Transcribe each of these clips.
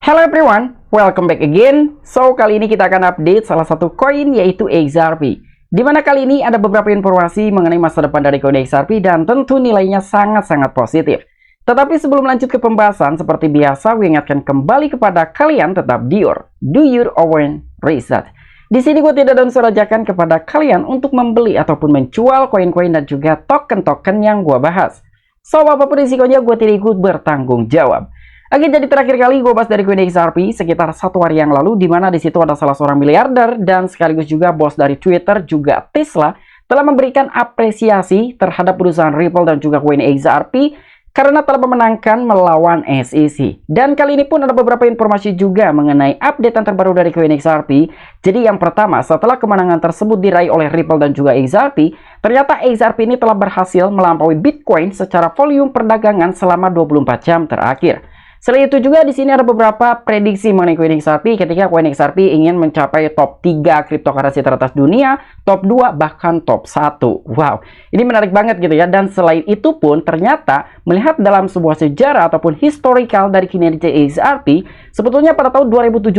Hello everyone, welcome back again. So, kali ini kita akan update salah satu koin yaitu XRP. Dimana kali ini ada beberapa informasi mengenai masa depan dari koin XRP dan tentu nilainya sangat-sangat positif. Tetapi sebelum lanjut ke pembahasan, seperti biasa, gue ingatkan kembali kepada kalian tetap do your own research. Di sini gue tidak ada unsur ajakan kepada kalian untuk membeli ataupun menjual koin-koin dan juga token-token yang gue bahas. So, apapun risikonya gue tidak ikut bertanggung jawab. Oke, jadi terakhir kali gue bahas dari koin XRP sekitar 1 hari yang lalu, di mana di situ ada salah seorang miliarder dan sekaligus juga bos dari Twitter juga Tesla telah memberikan apresiasi terhadap perusahaan Ripple dan juga koin XRP karena telah memenangkan melawan SEC. Dan kali ini pun ada beberapa informasi juga mengenai update terbaru dari koin XRP. Jadi yang pertama, setelah kemenangan tersebut diraih oleh Ripple dan juga XRP, ternyata XRP ini telah berhasil melampaui Bitcoin secara volume perdagangan selama 24 jam terakhir. Selain itu juga di sini ada beberapa prediksi mengenai koin XRP ketika koin XRP ingin mencapai top 3 cryptocurrency teratas dunia, top 2 bahkan top 1. Wow, ini menarik banget gitu ya. Dan selain itu pun ternyata melihat dalam sebuah sejarah ataupun historical dari kinerja XRP, sebetulnya pada tahun 2017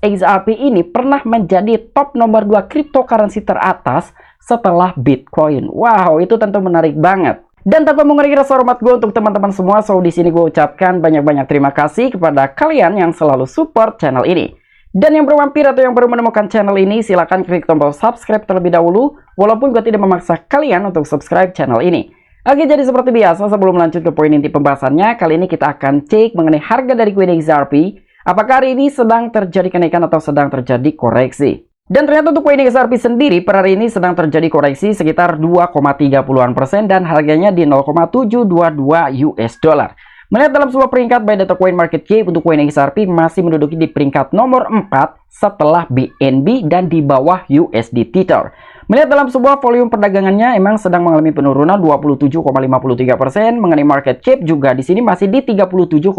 XRP ini pernah menjadi top nomor 2 cryptocurrency teratas setelah Bitcoin. Wow, itu tentu menarik banget. Dan tanpa mengurangi rasa hormat gue untuk teman-teman semua, so di sini gue ucapkan banyak-banyak terima kasih kepada kalian yang selalu support channel ini. Dan yang baru mampir atau yang baru menemukan channel ini, silahkan klik tombol subscribe terlebih dahulu, walaupun gue tidak memaksa kalian untuk subscribe channel ini. Oke, jadi seperti biasa, sebelum lanjut ke poin inti pembahasannya, kali ini kita akan cek mengenai harga dari koin XRP. Apakah hari ini sedang terjadi kenaikan atau sedang terjadi koreksi? Dan ternyata untuk koin XRP sendiri per hari ini sedang terjadi koreksi sekitar 2,30% dan harganya di 0,722 US dollar. Melihat dalam sebuah peringkat by data coin market cap untuk koin XRP masih menduduki di peringkat nomor 4 setelah BNB dan di bawah USD Tether. Melihat dalam sebuah volume perdagangannya emang sedang mengalami penurunan 27,53%, mengenai market cap juga di sini masih di 37,9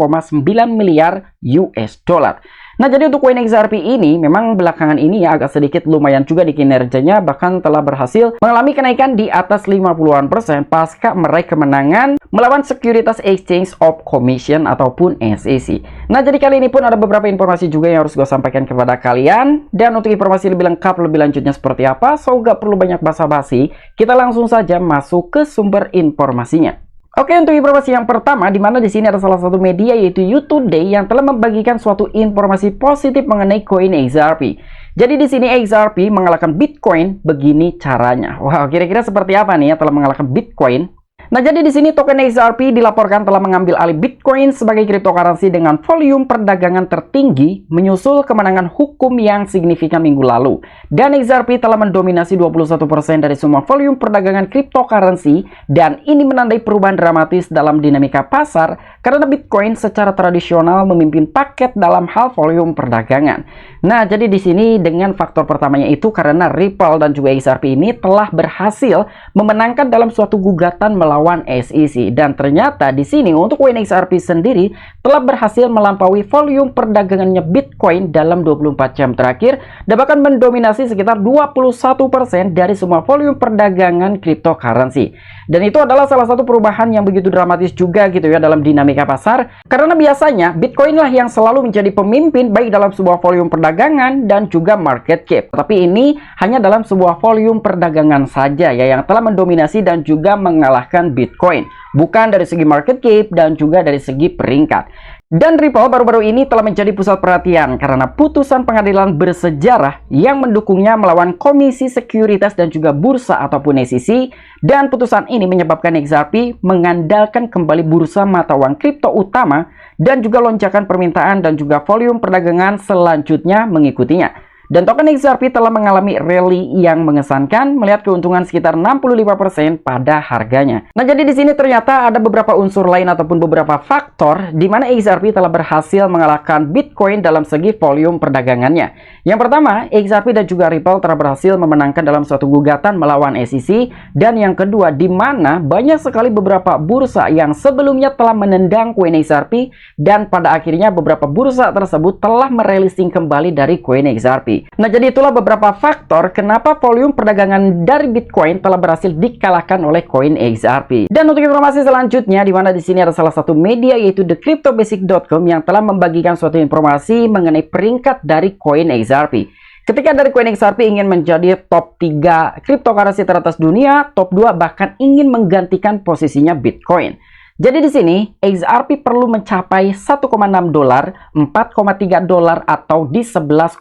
miliar US dollar. Nah, jadi untuk koin XRP ini memang belakangan ini ya agak sedikit lumayan juga di kinerjanya, bahkan telah berhasil mengalami kenaikan di atas 50-an% pasca meraih kemenangan melawan Securities Exchange of Commission ataupun SEC. Nah, jadi kali ini pun ada beberapa informasi juga yang harus gue sampaikan kepada kalian. Dan untuk informasi lebih lengkap, lebih lanjutnya seperti apa, so gak perlu banyak basa-basi, kita langsung saja masuk ke sumber informasinya. Oke, untuk informasi yang pertama, di mana di sini ada salah satu media yaitu YouToday yang telah membagikan suatu informasi positif mengenai koin XRP. Jadi di sini XRP mengalahkan Bitcoin, begini caranya. Wow, kira-kira seperti apa nih ya telah mengalahkan Bitcoin? Nah, jadi di sini token XRP dilaporkan telah mengambil alih Bitcoin sebagai cryptocurrency dengan volume perdagangan tertinggi menyusul kemenangan hukum yang signifikan minggu lalu. Dan XRP telah mendominasi 21% dari semua volume perdagangan cryptocurrency dan ini menandai perubahan dramatis dalam dinamika pasar karena Bitcoin secara tradisional memimpin paket dalam hal volume perdagangan. Nah, jadi di sini dengan faktor pertamanya itu karena Ripple dan juga XRP ini telah berhasil memenangkan dalam suatu gugatan melawan SEC dan ternyata di sini untuk koin XRP sendiri telah berhasil melampaui volume perdagangannya Bitcoin dalam 24 jam terakhir dan bahkan mendominasi sekitar 21% dari semua volume perdagangan cryptocurrency. Dan itu adalah salah satu perubahan yang begitu dramatis juga gitu ya dalam dinamika pasar karena biasanya Bitcoin lah yang selalu menjadi pemimpin baik dalam sebuah volume perdagangan dan juga market cap. Tapi ini hanya dalam sebuah volume perdagangan saja ya yang telah mendominasi dan juga mengalahkan Bitcoin, bukan dari segi market cap dan juga dari segi peringkat. Dan Ripple baru-baru ini telah menjadi pusat perhatian karena putusan pengadilan bersejarah yang mendukungnya melawan Komisi Sekuritas dan juga Bursa ataupun SEC, dan putusan ini menyebabkan XRP mengandalkan kembali bursa mata uang kripto utama dan juga lonjakan permintaan dan juga volume perdagangan selanjutnya mengikutinya. Dan token XRP telah mengalami rally yang mengesankan melihat keuntungan sekitar 65% pada harganya. Nah, jadi di sini ternyata ada beberapa unsur lain ataupun beberapa faktor di mana XRP telah berhasil mengalahkan Bitcoin dalam segi volume perdagangannya. Yang pertama, XRP dan juga Ripple telah berhasil memenangkan dalam suatu gugatan melawan SEC, dan yang kedua di mana banyak sekali beberapa bursa yang sebelumnya telah menendang koin XRP dan pada akhirnya beberapa bursa tersebut telah merelisting kembali dari koin XRP. USDT. Nah, jadi itulah beberapa faktor kenapa volume perdagangan dari Bitcoin telah berhasil dikalahkan oleh koin XRP. Dan untuk informasi selanjutnya, di mana di sini ada salah satu media yaitu thecryptobasic.com yang telah membagikan suatu informasi mengenai peringkat dari koin XRP. Ketika dari koin XRP ingin menjadi top 3 cryptocurrency teratas dunia, top 2 bahkan ingin menggantikan posisinya Bitcoin. Jadi di sini XRP perlu mencapai 1,6 dolar, 4,3 dolar atau di 11,1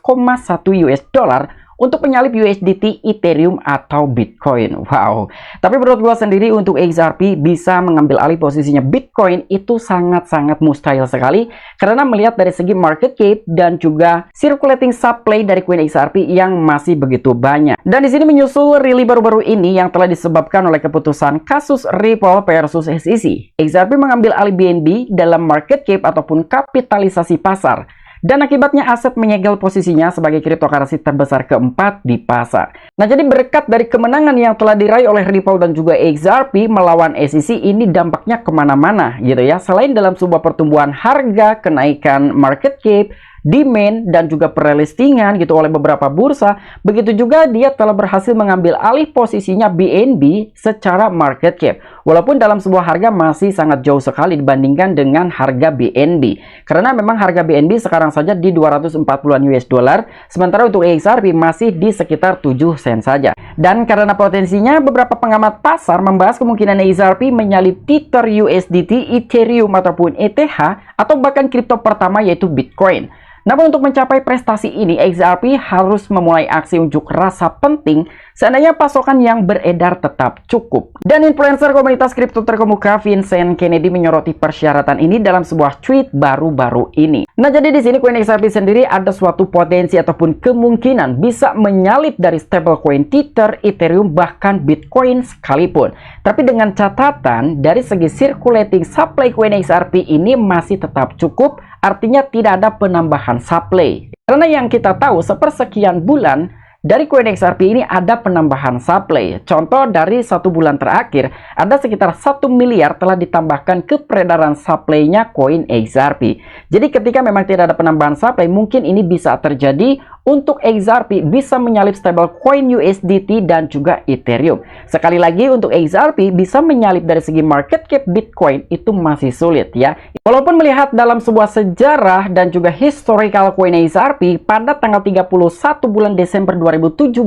US dollar untuk menyalip USDT, Ethereum atau Bitcoin. Wow. Tapi menurut gua sendiri untuk XRP bisa mengambil alih posisinya Bitcoin itu sangat-sangat mustahil sekali karena melihat dari segi market cap dan juga circulating supply dari koin XRP yang masih begitu banyak. Dan di sini menyusul rilis baru-baru ini yang telah disebabkan oleh keputusan kasus Ripple versus SEC. XRP mengambil alih BNB dalam market cap ataupun kapitalisasi pasar. Dan akibatnya aset menyegel posisinya sebagai cryptocurrency terbesar keempat di pasar. Nah, jadi berkat dari kemenangan yang telah diraih oleh Ripple dan juga XRP melawan SEC ini dampaknya kemana-mana gitu ya. Selain dalam sebuah pertumbuhan harga, kenaikan market cap, demand dan juga perlistingan gitu oleh beberapa bursa, begitu juga dia telah berhasil mengambil alih posisinya BNB secara market cap. Walaupun dalam sebuah harga masih sangat jauh sekali dibandingkan dengan harga BNB. Karena memang harga BNB sekarang saja di 240-an US dollar, sementara untuk XRP masih di sekitar 7 sen saja. Dan karena potensinya, beberapa pengamat pasar membahas kemungkinan XRP menyalip Tether USDT, Ethereum ataupun ETH atau bahkan kripto pertama yaitu Bitcoin. Namun untuk mencapai prestasi ini, XRP harus memulai aksi unjuk rasa penting seandainya pasokan yang beredar tetap cukup. Dan influencer komunitas kripto terkemuka Vincent Kennedy menyoroti persyaratan ini dalam sebuah tweet baru-baru ini. Nah, jadi di sini koin XRP sendiri ada suatu potensi ataupun kemungkinan bisa menyalip dari stablecoin Tether, Ethereum, bahkan Bitcoin sekalipun. Tapi dengan catatan dari segi circulating supply koin XRP ini masih tetap cukup, artinya tidak ada penambahan supply. Karena yang kita tahu sepersekian bulan dari koin XRP ini ada penambahan supply. Contoh dari 1 bulan terakhir ada sekitar 1 miliar telah ditambahkan ke peredaran supply-nya koin XRP. Jadi ketika memang tidak ada penambahan supply, mungkin ini bisa terjadi untuk XRP bisa menyalip stablecoin USDT dan juga Ethereum. Sekali lagi untuk XRP bisa menyalip dari segi market cap Bitcoin itu masih sulit ya. Walaupun melihat dalam sebuah sejarah dan juga historical koin XRP pada tanggal 31 bulan Desember 2017,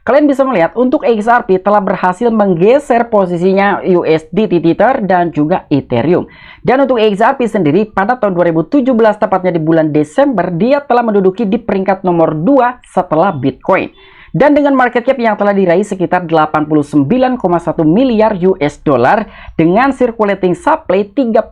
kalian bisa melihat untuk XRP telah berhasil menggeser posisinya USDT Tether dan juga Ethereum. Dan untuk XRP sendiri pada tahun 2017 tepatnya di bulan Desember dia telah menduduki di peringkat nomor 2 setelah Bitcoin. Dan dengan market cap yang telah diraih sekitar 89,1 miliar US dollar dengan circulating supply 38,7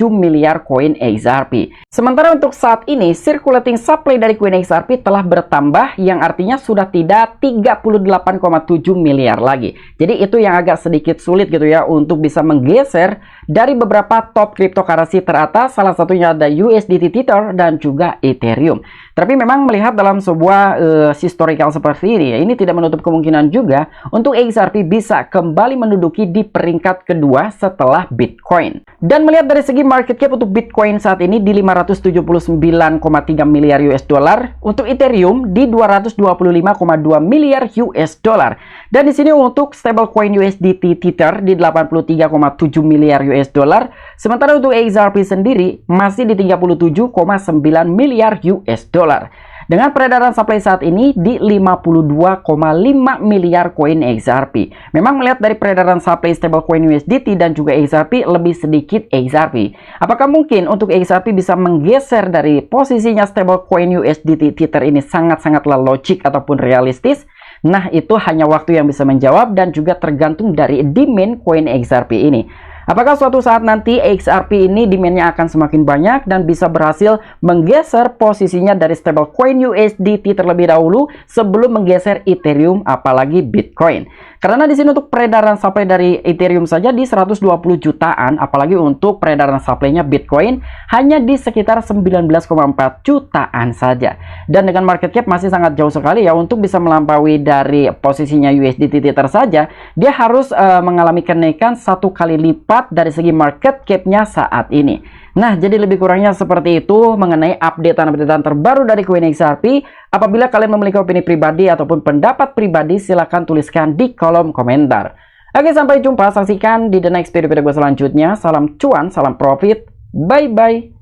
miliar koin XRP. Sementara untuk saat ini circulating supply dari koin XRP telah bertambah yang artinya sudah tidak 38,7 miliar lagi. Jadi itu yang agak sedikit sulit gitu ya untuk bisa menggeser dari beberapa top cryptocurrency teratas, salah satunya ada USDT Tether dan juga Ethereum. Tapi memang melihat dalam sebuah historical seperti ini, ini tidak menutup kemungkinan juga untuk XRP bisa kembali menduduki di peringkat kedua setelah Bitcoin. Dan melihat dari segi market cap untuk Bitcoin saat ini di 579,3 miliar US dollar, untuk Ethereum di 225,2 miliar US dollar. Dan di sini untuk stablecoin USDT Tether di 83,7 miliar US dollar, sementara untuk XRP sendiri masih di 37,9 miliar US dollar. Dengan peredaran supply saat ini di 52,5 miliar koin XRP. Memang melihat dari peredaran supply stablecoin USDT dan juga XRP lebih sedikit XRP. Apakah mungkin untuk XRP bisa menggeser dari posisinya stablecoin USDT Tether ini sangat-sangatlah logik ataupun realistis? Nah, itu hanya waktu yang bisa menjawab dan juga tergantung dari demand koin XRP ini. Apakah suatu saat nanti XRP ini demand-nya akan semakin banyak dan bisa berhasil menggeser posisinya dari stablecoin USDT terlebih dahulu sebelum menggeser Ethereum apalagi Bitcoin? Karena di sini untuk peredaran supply dari Ethereum saja di 120 jutaan, apalagi untuk peredaran supply-nya Bitcoin hanya di sekitar 19,4 jutaan saja. Dan dengan market cap masih sangat jauh sekali ya untuk bisa melampaui dari posisinya USDT Tether saja, dia harus mengalami kenaikan 1 kali lipat lipat dari segi market cap-nya saat ini. Nah, jadi lebih kurangnya seperti itu mengenai updatean terbaru dari CoinXRP. Apabila kalian memiliki opini pribadi ataupun pendapat pribadi, silahkan tuliskan di kolom komentar. Oke, sampai jumpa. Saksikan di the next video gue selanjutnya. Salam cuan, salam profit. Bye-bye.